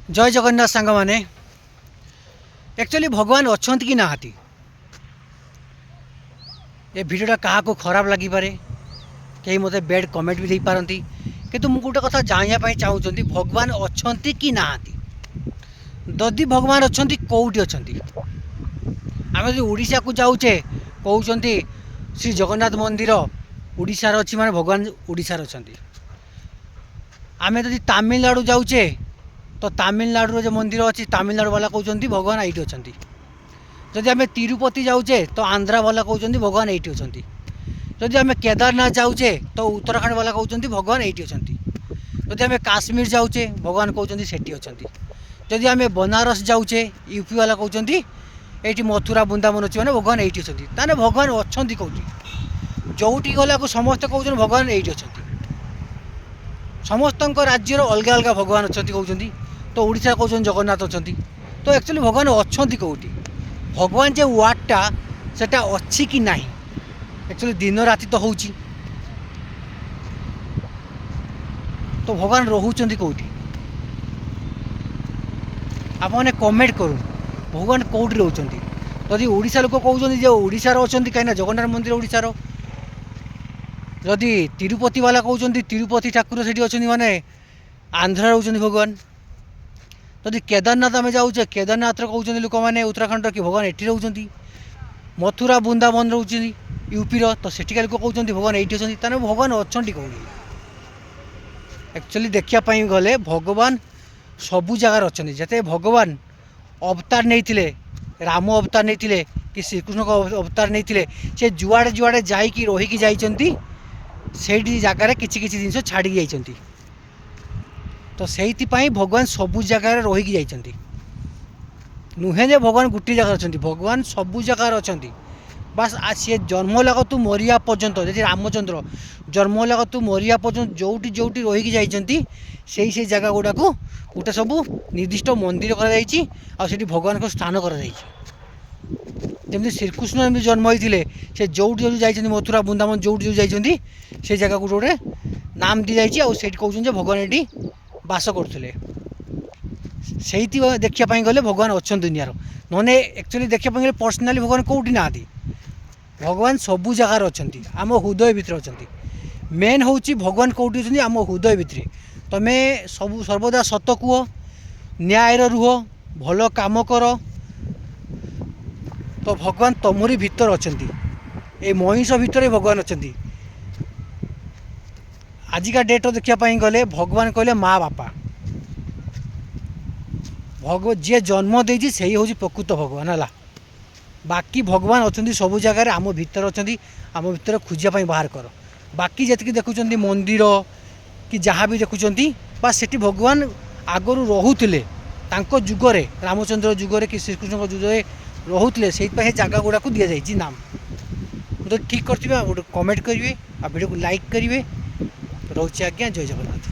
जय जगन्नाथ सांग मैंने एक्चुअली भगवान अच्छा कि ना ये भिडियोटा क्या खराब लगिपे कहीं मत बैड कमेंट भी दे पारती कि मुझे गोटे कथा जानापी चाहूँगी भगवान अच्छा कि ना जदि भगवान अच्छा कौटी अच्छा आम जो ओडिशा को जाऊे कहते श्री जगन्नाथ मंदिर ओडिशार अच्छी माने भगवान ओडिशार अच्छा आम जदि तमिलनाडु जाऊे तो तमिलनाडु जो मंदिर अच्छी तमिलनाडु वाला कहते भगवान ये अच्छा जदि आम तिरुपति जाऊे तो आंध्रा वाला कहते भगवान ये अच्छा जदि आम केदारनाथ जाऊे तो उत्तराखंड वाला कहते भगवान ये अच्छा जदि आम काश्मीर जाऊे भगवान कहते सेठी अच्छा जदि आम बनारस जाऊे यूपी वाला कहते ये मथुरा बृंदावन अच्छी मैंने भगवान ये अच्छा ताने भगवान अच्छा कौटी जोटी गला को समस्त कहते भगवान ये अच्छा समस्त राज्यर अलग अलग भगवान अच्छा कहते तो ओडिशा कहते जगन्नाथ अच्छा तो एक्चुअली भगवान अच्छा कौटी भगवान जो वार्डटा सेटा अच्छी कि ना एक्चुअली दिन राति तो हो तो भगवान रोचंती कौटी आपने कमेंट करूँ भगवान कौटी रोचंती जदि ओडिशा लोक कहते ओडिशार अच्छा कहीं जगन्नाथ मंदिर ओडिशार जदि तिरुपति वाला कहते तिरुपति ठाकुर से अच्छा माने आंध्रा रोचंती भगवान जदि केदारनाथ आम जाऊे केदारनाथ कहते लोक मैंने उत्तराखंड कि भगवान ये रोचंती मथुरा बृंदावन रोचे यूपीर तो सेठिका लोक कहते भगवान ये अच्छा भगवान अच्छा कौन एक्चुअली देखापी गले भगवान सबू जगार अच्छा जिते भगवान अवतार नहीं राम अवतार नहीं कि श्रीकृष्ण को अवतार नहीं से जुआड़े जुआड़े जाकि रहीकि जाइंट से जगार किसी जिन छाड़ी जाइंट तो से भगवान सबू जगार रहीकि जाइंट नुहे जे भगवान गोटे जगह अच्छा भगवान सबू जगार अच्छा बास सी जन्म लगा तू मरिया पर्यंत जैसे रामचंद्र जन्म लगा तू मरिया पर्यंत जोटी जोटी रहीकि जाइंट से जगह गुड़ा को गोटे सब निर्दिष्ट मंदिर कर भगवान को स्थान करमि श्रीकृष्ण जन्म होते से जोटी जो जाइए मथुरा बृंदावन जोटी जो जाइए से जगह को गोटे नाम दी जाइए कहते भगवान ये बास करते से देखापी गले भगवान अच्छा दुनियार नहे एक्चुअली देखापी गले पर्सनाली भगवान कौटी ना भगवान सबू जगार अच्छा आम हृदय भितर अच्छा मेन हूँ भगवान कौटी अच्छा आम हृदय भितर तुम्हें सब सर्वदा सत कह न्याय रुह भल काम कर तो भगवान तुमरी भितर अच्छा ये मनीष भितर भगवान अच्छा आजिका डेट देखापी गले भगवान कहले माँ बापा जी जन्म देती से ही हूँ प्रकृत भगवान है बाकी भगवान अच्छा सबू जगार आम भितर अच्छा आम भितर खोजापी बाहर कर बाकी जी देखुं मंदिर कि जहाँ भी देखुं बस से भगवान आगरू रोते जुगरे रामचंद्र जुगरे कि श्रीकृष्ण जुगरे रोते से जगह गुड़ा को दि जाए नाम तो ठीक कर गोटे कमेंट करेंगे आ वीडियो को लाइक करेंगे रोचे आज्ञा जय जगन्नाथ।